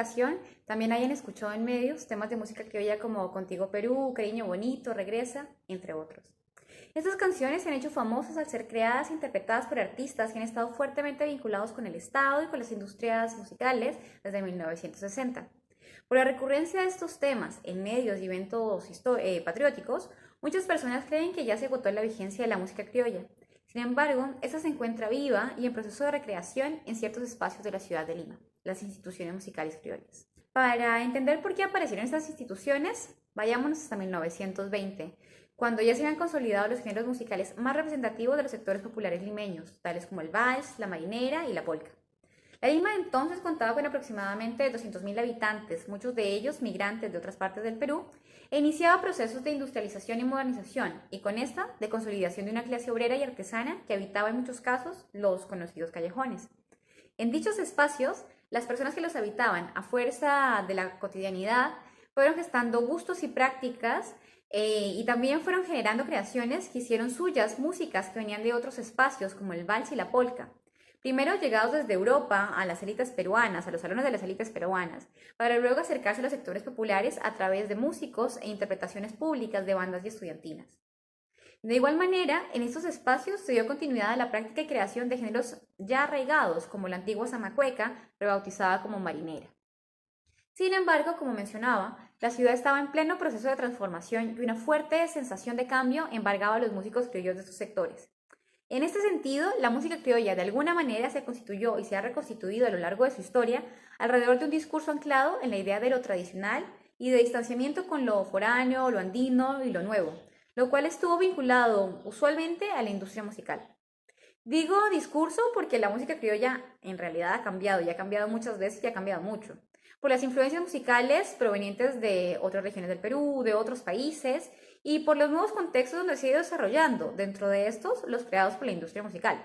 ocasión también hayan escuchado en medios temas de música criolla como Contigo Perú, Cariño Bonito, Regresa, entre otros. Estas canciones se han hecho famosas al ser creadas e interpretadas por artistas que han estado fuertemente vinculados con el Estado y con las industrias musicales desde 1960. Por la recurrencia de estos temas en medios y eventos patrióticos, muchas personas creen que ya se agotó la vigencia de la música criolla. Sin embargo, esta se encuentra viva y en proceso de recreación en ciertos espacios de la ciudad de Lima, las instituciones musicales criollas. Para entender por qué aparecieron estas instituciones, vayámonos hasta 1920, cuando ya se habían consolidado los géneros musicales más representativos de los sectores populares limeños, tales como el vals, la marinera y la polca. La Lima entonces contaba con aproximadamente 200.000 habitantes, muchos de ellos migrantes de otras partes del Perú, e iniciaba procesos de industrialización y modernización, y con esta, de consolidación de una clase obrera y artesana que habitaba en muchos casos los conocidos callejones. En dichos espacios, las personas que los habitaban, a fuerza de la cotidianidad, fueron gestando gustos y prácticas y también fueron generando creaciones que hicieron suyas músicas que venían de otros espacios como el vals y la polca. Primero llegados desde Europa a las élites peruanas, a los salones de las élites peruanas, para luego acercarse a los sectores populares a través de músicos e interpretaciones públicas de bandas y estudiantinas. De igual manera, en estos espacios se dio continuidad a la práctica y creación de géneros ya arraigados, como la antigua zamacueca, rebautizada como marinera. Sin embargo, como mencionaba, la ciudad estaba en pleno proceso de transformación y una fuerte sensación de cambio embargaba a los músicos criollos de estos sectores. En este sentido, la música criolla de alguna manera se constituyó y se ha reconstituido a lo largo de su historia alrededor de un discurso anclado en la idea de lo tradicional y de distanciamiento con lo foráneo, lo andino y lo nuevo, lo cual estuvo vinculado usualmente a la industria musical. Digo discurso porque la música criolla en realidad ha cambiado y ha cambiado muchas veces y ha cambiado mucho. Por las influencias musicales provenientes de otras regiones del Perú, de otros países y por los nuevos contextos donde se ha ido desarrollando, dentro de estos los creados por la industria musical.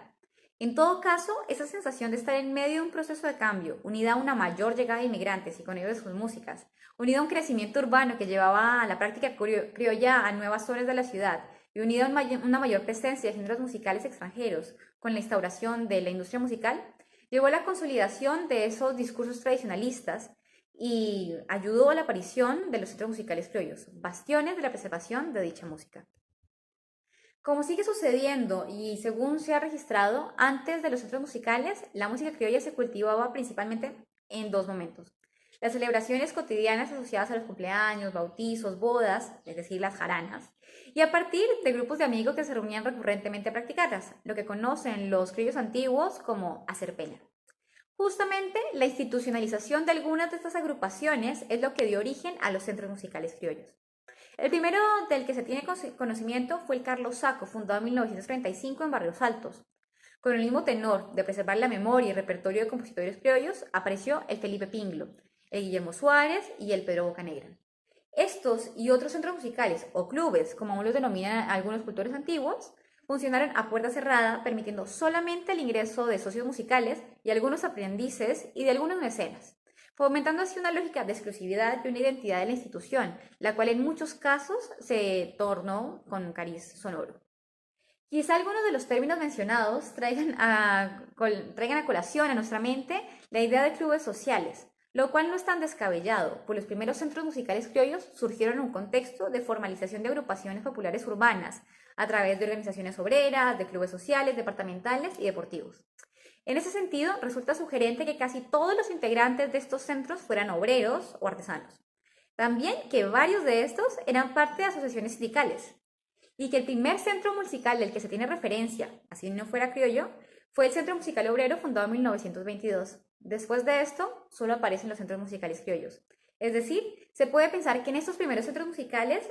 En todo caso, esa sensación de estar en medio de un proceso de cambio, unida a una mayor llegada de inmigrantes y con ellos de sus músicas, unida a un crecimiento urbano que llevaba a la práctica criolla a nuevas zonas de la ciudad y unida a una mayor presencia de géneros musicales extranjeros con la instauración de la industria musical, llevó a la consolidación de esos discursos tradicionalistas y ayudó a la aparición de los centros musicales criollos, bastiones de la preservación de dicha música. Como sigue sucediendo y según se ha registrado, antes de los centros musicales, la música criolla se cultivaba principalmente en dos momentos. Las celebraciones cotidianas asociadas a los cumpleaños, bautizos, bodas, es decir, las jaranas, y a partir de grupos de amigos que se reunían recurrentemente a practicarlas, lo que conocen los criollos antiguos como hacer pena. Justamente la institucionalización de algunas de estas agrupaciones es lo que dio origen a los centros musicales criollos. El primero del que se tiene conocimiento fue el Carlos Saco, fundado en 1935 en Barrios Altos. Con el mismo tenor de preservar la memoria y repertorio de compositores criollos, apareció el Felipe Pinglo, el Guillermo Suárez y el Pedro Bocanegra. Estos y otros centros musicales, o clubes, como aún los denominan algunos cultores antiguos, funcionaron a puerta cerrada, permitiendo solamente el ingreso de socios musicales y algunos aprendices y de algunos mecenas, fomentando así una lógica de exclusividad y una identidad de la institución, la cual en muchos casos se tornó con un cariz sonoro. Quizá algunos de los términos mencionados traigan a colación a nuestra mente la idea de clubes sociales, lo cual no es tan descabellado, pues los primeros centros musicales criollos surgieron en un contexto de formalización de agrupaciones populares urbanas, a través de organizaciones obreras, de clubes sociales, departamentales y deportivos. En ese sentido, resulta sugerente que casi todos los integrantes de estos centros fueran obreros o artesanos. También que varios de estos eran parte de asociaciones sindicales. Y que el primer centro musical del que se tiene referencia, así no fuera criollo, fue el Centro Musical Obrero fundado en 1922. Después de esto, solo aparecen los centros musicales criollos. Es decir, se puede pensar que en estos primeros centros musicales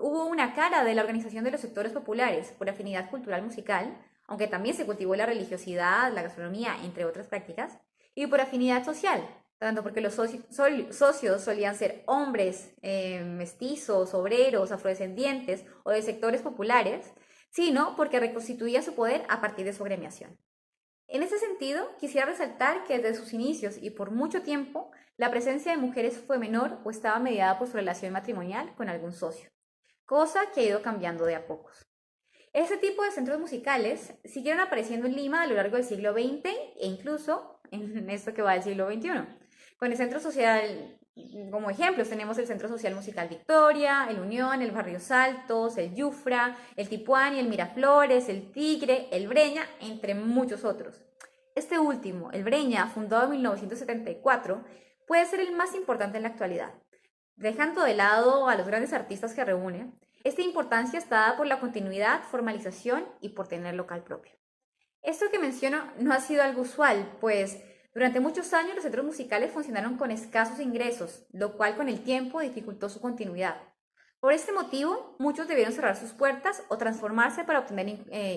hubo una cara de la organización de los sectores populares por afinidad cultural musical, aunque también se cultivó la religiosidad, la gastronomía, entre otras prácticas, y por afinidad social, tanto porque los socios solían ser hombres, mestizos, obreros, afrodescendientes o de sectores populares, sino porque reconstituía su poder a partir de su agremiación. En ese sentido, quisiera resaltar que desde sus inicios y por mucho tiempo, la presencia de mujeres fue menor o estaba mediada por su relación matrimonial con algún socio, cosa que ha ido cambiando de a pocos. Este tipo de centros musicales siguieron apareciendo en Lima a lo largo del siglo XX e incluso en esto que va del siglo XXI, Con el Centro Social, como ejemplos, tenemos el Centro Social Musical Victoria, el Unión, el Barrio Saltos, el Yufra, el Tipuani, el Miraflores, el Tigre, el Breña, entre muchos otros. Este último, el Breña, fundado en 1974, puede ser el más importante en la actualidad. Dejando de lado a los grandes artistas que reúne, esta importancia está dada por la continuidad, formalización y por tener local propio. Esto que menciono no ha sido algo usual, pues durante muchos años los centros musicales funcionaron con escasos ingresos, lo cual con el tiempo dificultó su continuidad. Por este motivo, muchos debieron cerrar sus puertas o transformarse para obtener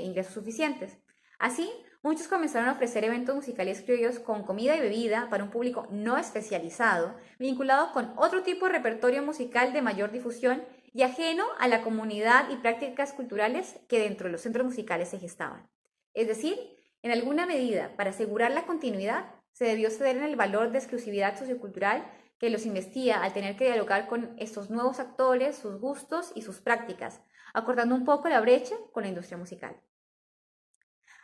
ingresos suficientes. Así, muchos comenzaron a ofrecer eventos musicales criollos con comida y bebida para un público no especializado, vinculado con otro tipo de repertorio musical de mayor difusión y ajeno a la comunidad y prácticas culturales que dentro de los centros musicales se gestaban. Es decir, en alguna medida, para asegurar la continuidad, se debió ceder en el valor de exclusividad sociocultural que los investía al tener que dialogar con estos nuevos actores, sus gustos y sus prácticas, acortando un poco la brecha con la industria musical.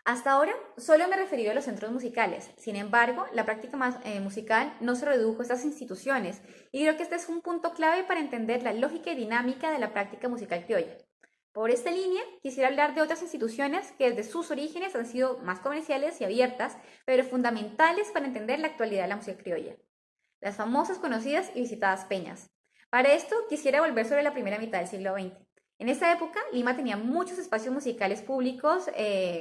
Hasta ahora solo me he referido a los centros musicales, sin embargo, la práctica musical no se redujo a estas instituciones y creo que este es un punto clave para entender la lógica y dinámica de la práctica musical criolla. Por esta línea, quisiera hablar de otras instituciones que desde sus orígenes han sido más comerciales y abiertas, pero fundamentales para entender la actualidad de la música criolla. Las famosas, conocidas y visitadas peñas. Para esto, quisiera volver sobre la primera mitad del siglo XX. En esta época, Lima tenía muchos espacios musicales públicos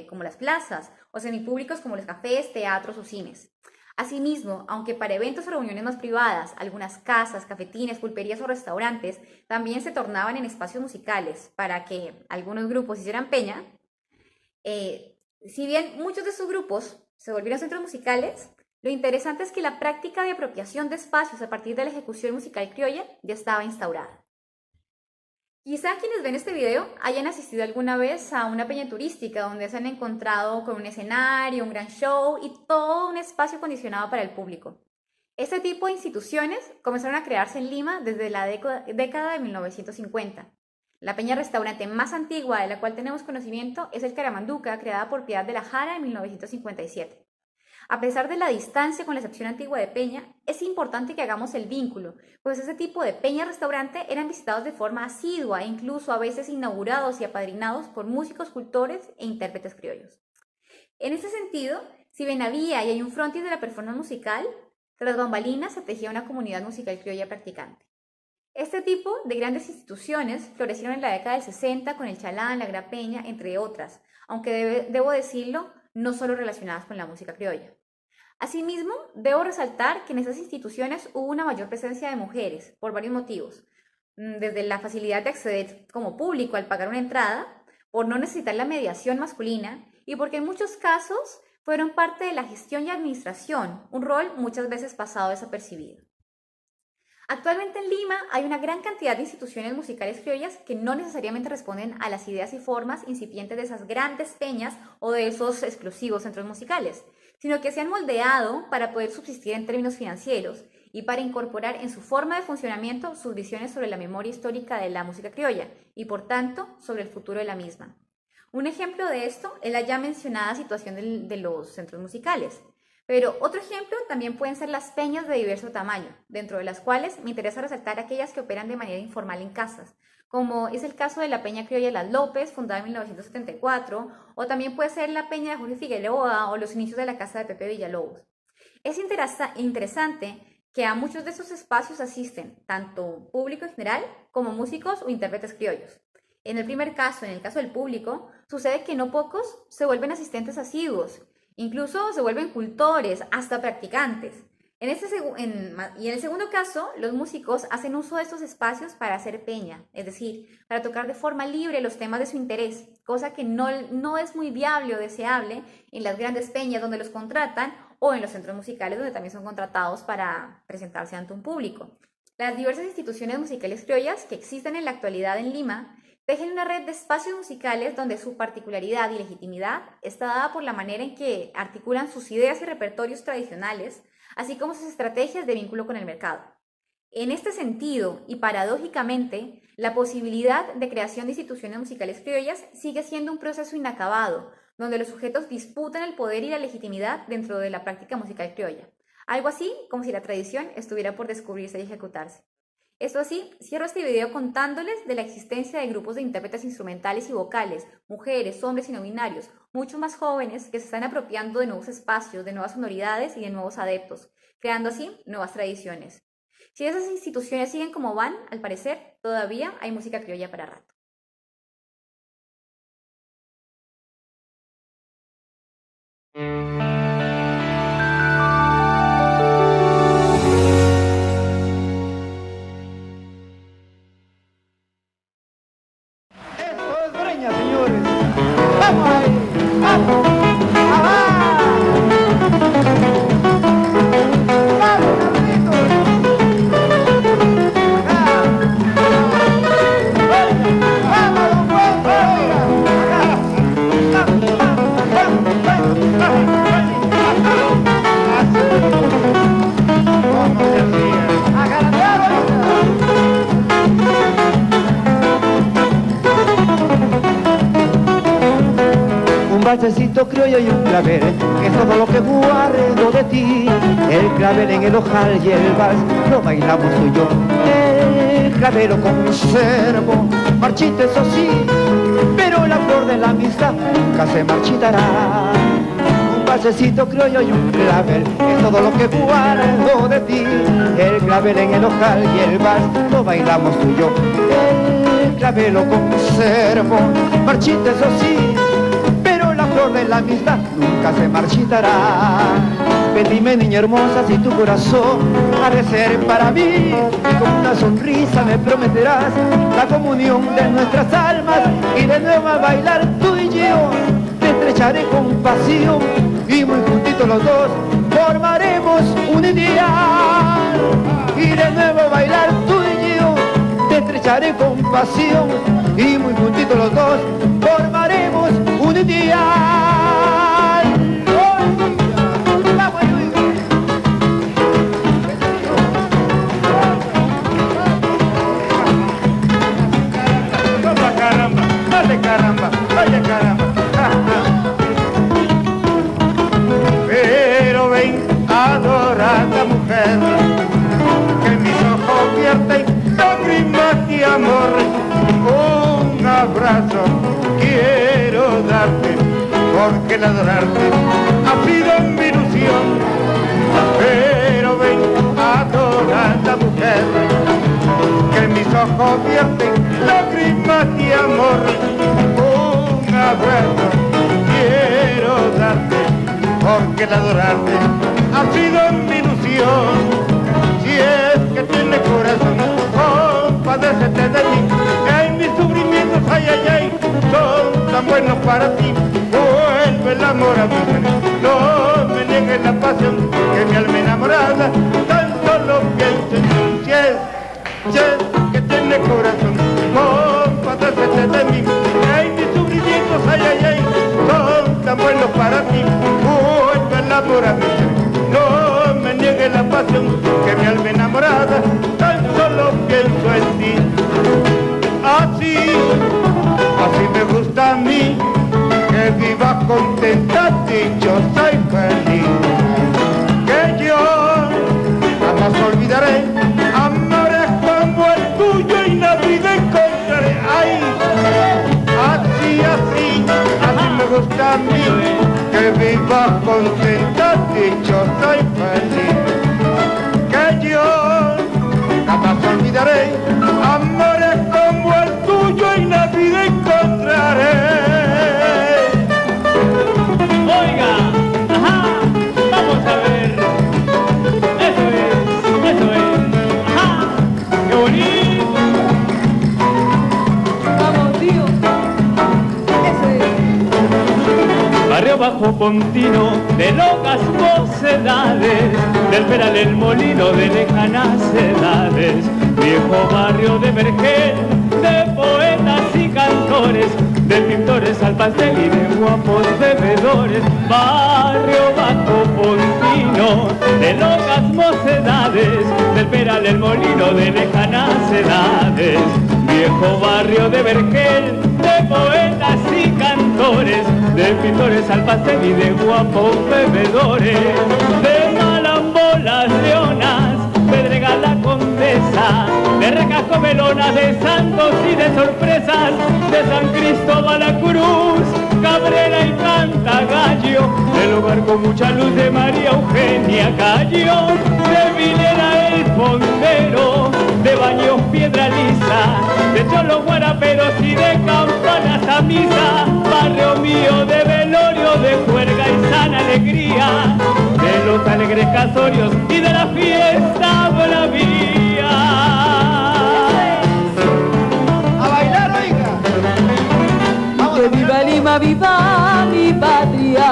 como las plazas o semipúblicos como los cafés, teatros o cines. Asimismo, aunque para eventos o reuniones más privadas, algunas casas, cafetines, pulperías o restaurantes también se tornaban en espacios musicales para que algunos grupos hicieran peña, si bien muchos de estos grupos se volvieron centros musicales, lo interesante es que la práctica de apropiación de espacios a partir de la ejecución musical criolla ya estaba instaurada. Quizá quienes ven este video hayan asistido alguna vez a una peña turística donde se han encontrado con un escenario, un gran show y todo un espacio acondicionado para el público. Este tipo de instituciones comenzaron a crearse en Lima desde la década de 1950. La peña restaurante más antigua de la cual tenemos conocimiento es el Caramanduca, creada por Piedad de la Jara en 1957. A pesar de la distancia con la excepción antigua de peña, es importante que hagamos el vínculo, pues ese tipo de peña-restaurante eran visitados de forma asidua e incluso a veces inaugurados y apadrinados por músicos, cultores e intérpretes criollos. En este sentido, si bien había y hay un frontis de la performance musical, tras bambalinas se tejía una comunidad musical criolla practicante. Este tipo de grandes instituciones florecieron en la década del 60 con el Chalán, la Grapeña, entre otras, aunque debo decirlo, no solo relacionadas con la música criolla. Asimismo, debo resaltar que en esas instituciones hubo una mayor presencia de mujeres, por varios motivos. Desde la facilidad de acceder como público al pagar una entrada, por no necesitar la mediación masculina y porque en muchos casos fueron parte de la gestión y administración, un rol muchas veces pasado desapercibido. Actualmente en Lima hay una gran cantidad de instituciones musicales criollas que no necesariamente responden a las ideas y formas incipientes de esas grandes peñas o de esos exclusivos centros musicales, sino que se han moldeado para poder subsistir en términos financieros y para incorporar en su forma de funcionamiento sus visiones sobre la memoria histórica de la música criolla y, por tanto, sobre el futuro de la misma. Un ejemplo de esto es la ya mencionada situación de los centros musicales. Pero otro ejemplo también pueden ser las peñas de diverso tamaño, dentro de las cuales me interesa resaltar aquellas que operan de manera informal en casas, como es el caso de la Peña Criolla Las López, fundada en 1974, o también puede ser la Peña de Jorge Figueroa o los inicios de la Casa de Pepe Villalobos. Es interesante que a muchos de esos espacios asisten tanto público en general como músicos o intérpretes criollos. En el primer caso, en el caso del público, sucede que no pocos se vuelven asistentes asiduos, incluso se vuelven cultores, hasta practicantes. Y en el segundo caso, los músicos hacen uso de estos espacios para hacer peña, es decir, para tocar de forma libre los temas de su interés, cosa que no es muy viable o deseable en las grandes peñas donde los contratan o en los centros musicales donde también son contratados para presentarse ante un público. Las diversas instituciones musicales criollas que existen en la actualidad en Lima tejen una red de espacios musicales donde su particularidad y legitimidad está dada por la manera en que articulan sus ideas y repertorios tradicionales, así como sus estrategias de vínculo con el mercado. En este sentido, y paradójicamente, la posibilidad de creación de instituciones musicales criollas sigue siendo un proceso inacabado, donde los sujetos disputan el poder y la legitimidad dentro de la práctica musical criolla. Algo así como si la tradición estuviera por descubrirse y ejecutarse. Esto así, cierro este video contándoles de la existencia de grupos de intérpretes instrumentales y vocales, mujeres, hombres y no binarios, mucho más jóvenes que se están apropiando de nuevos espacios, de nuevas sonoridades y de nuevos adeptos, creando así nuevas tradiciones. Si esas instituciones siguen como van, al parecer, todavía hay música criolla para rato. Eso es Breña, señores. ¡Vamos ahí! ¡Vamos! ¡Ajá! ¡Vamos, Carlitos! ¡Acá! ¡Vamos, don Juan! ¡Oiga! ¡Acá! ¡Vamos, vamos, vamos! ¿Cómo se hacía? ¡A garatear ahorita! Un valsecito criollo y un clavel, que es todo lo que guardo de ti. El clavel en el ojal y el vals lo bailamos tú y yo. El clavel lo conservo, marchito eso sí, pero la flor de la amistad nunca se marchitará. Un valsecito criollo y un clavel, es todo lo que guardo de ti. El clavel en el ojal y el vals lo bailamos tú y yo. El clavel lo conservo, marchito eso sí, la flor de la amistad nunca se marchitará. Ven, dime, niña hermosa, si tu corazón ha de ser para mí, y con una sonrisa me prometerás la comunión de nuestras almas, y de nuevo a bailar tú y yo te estrecharé con pasión, y muy juntitos los dos formaremos un ideal. Y de nuevo a bailar tú y yo te estrecharé con pasión, y muy juntitos los dos formaremos un ideal. ¡Vamos, caramba! ¡Dale, caramba! ¡Vaya, caramba! Pero ven, adorada mujer, que mis ojos vierten lágrimas de amor. Un abrazo quiero darte, porque el adorarte ha sido mi ilusión. Pero ven, adorada mujer, que mis ojos vierten lágrimas de amor. Un abrazo quiero darte, porque el adorarte ha sido mi ilusión. Si es que tienes corazón, compadécete de mí, que en mis sufrimientos, ay, ay, ay, son tan buenos para ti. Vuelve el amor a mí, no me niegues la pasión, que mi alma enamorada tan solo piensa en ti. Si es que tienes corazón, compadécete de mí, que en mis sufrimientos, ay, ay, ay, son tan buenos para ti. Vuelve el amor a mí, no me niegues la pasión, que mi alma enamorada tan solo pienso en ti. Así me gusta a mí, que viva contenta, dichosa y feliz. Que yo jamás olvidaré amores como el tuyo y la vida encontraré. Ay, así me gusta a mí, que viva contenta, dichosa y feliz. Que yo jamás olvidaré amores como el tuyo y la vida encontraré. Oiga, ajá, vamos a ver. Eso es, ajá, qué bonito. Vamos, tío. Eso es. Barrio Bajo Pontino, de locas mocedades, del Peral el Molino, de lejanas edades, viejo barrio de Vergel, de poetas y cantores, de pintores al pastel y de guapos bebedores. Barrio Bajo Pontino, de locas mocedades, del Peral el Molino, de lejanas edades, viejo barrio de Vergel, de poetas y cantores, de pintores al pastel y de guapos bebedores, de Malambo comelonas de santos y de sorpresas, de San Cristóbal a Cruz, Cabrera y Cantagallo, del hogar con mucha luz de María Eugenia Cayo, de Vilera el Fondero, de Baños Piedra Lisa, de Cholos Guaraperos y de campanas a misa, barrio mío de velorio, de juerga y sana alegría, de los alegres casorios y de la fiesta bravía. A bailar, oiga. Vamos Que viva Lima, viva mi patria,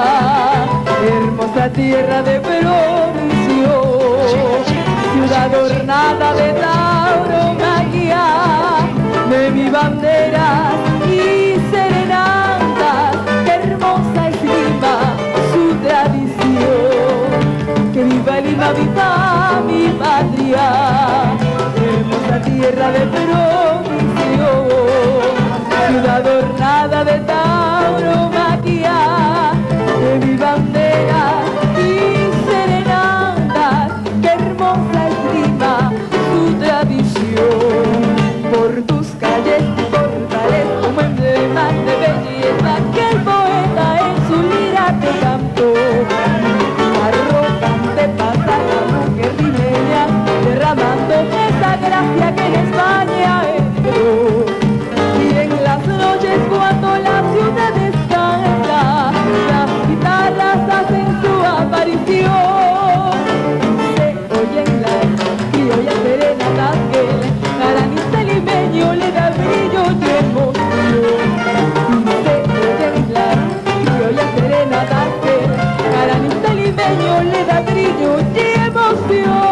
hermosa tierra de provincia, ciudad ornada de tauromaquia, de mi bandera y serenatas, hermosa es Lima, su tradición. Que viva Lima, viva mi patria, hermosa tierra de provincia, ciudad ornada de tauromaquia, de mi bandera y serenatas, que hermosa es Lima, su tradición. Por tus calles y portales como emblemas de belleza que el poeta en su lira te cantó. Arrogante pasa la mujer limeña, derramando esa gracia que en España entró. Y en las noches cuando la ciudad descansa, las guitarras hacen su aparición. Se oyen las criollas serenatas que el aranista limeño le da brillo y emoción. Se oyen las criollas serenatas que el aranista limeño le da brillo y emoción.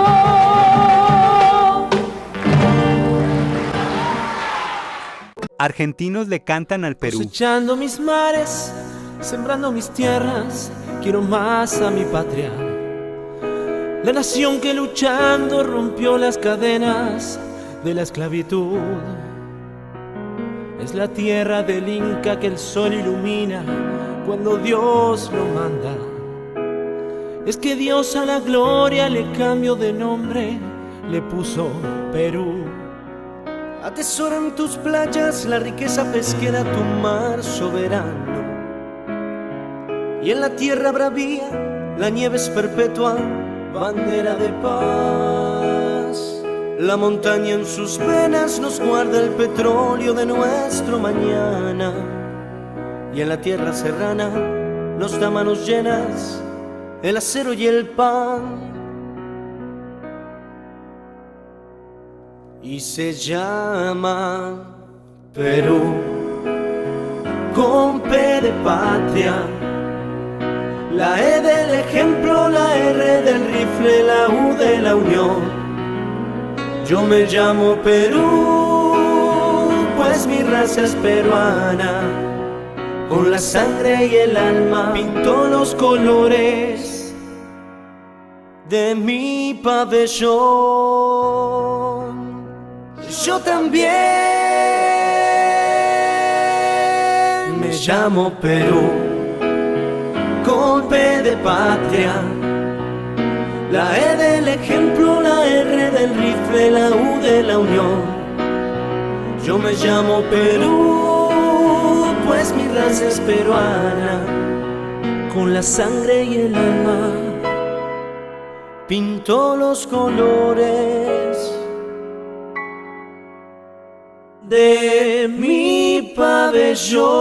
Argentinos le cantan al Perú. Cosechando mis mares, sembrando mis tierras, quiero más a mi patria. La nación que luchando rompió las cadenas de la esclavitud. Es la tierra del Inca que el sol ilumina cuando Dios lo manda. Es que Dios a la gloria le cambió de nombre, le puso Perú. Atesora en tus playas la riqueza pesquera, tu mar soberano. Y en la tierra bravía la nieve es perpetua, bandera de paz. La montaña en sus venas nos guarda el petróleo de nuestro mañana. Y en la tierra serrana nos da manos llenas el acero y el pan. Y se llama Perú, con P de patria, la E del ejemplo, la R del rifle, la U de la unión. Yo me llamo Perú, pues mi raza es peruana, con la sangre y el alma pinto los colores de mi pabellón. Yo también me llamo Perú, con P de patria, la E del ejemplo, la R del rifle, la U de la unión. Yo me llamo Perú, pues mi raza es peruana, con la sangre y el alma pinto los colores de mi pabellón.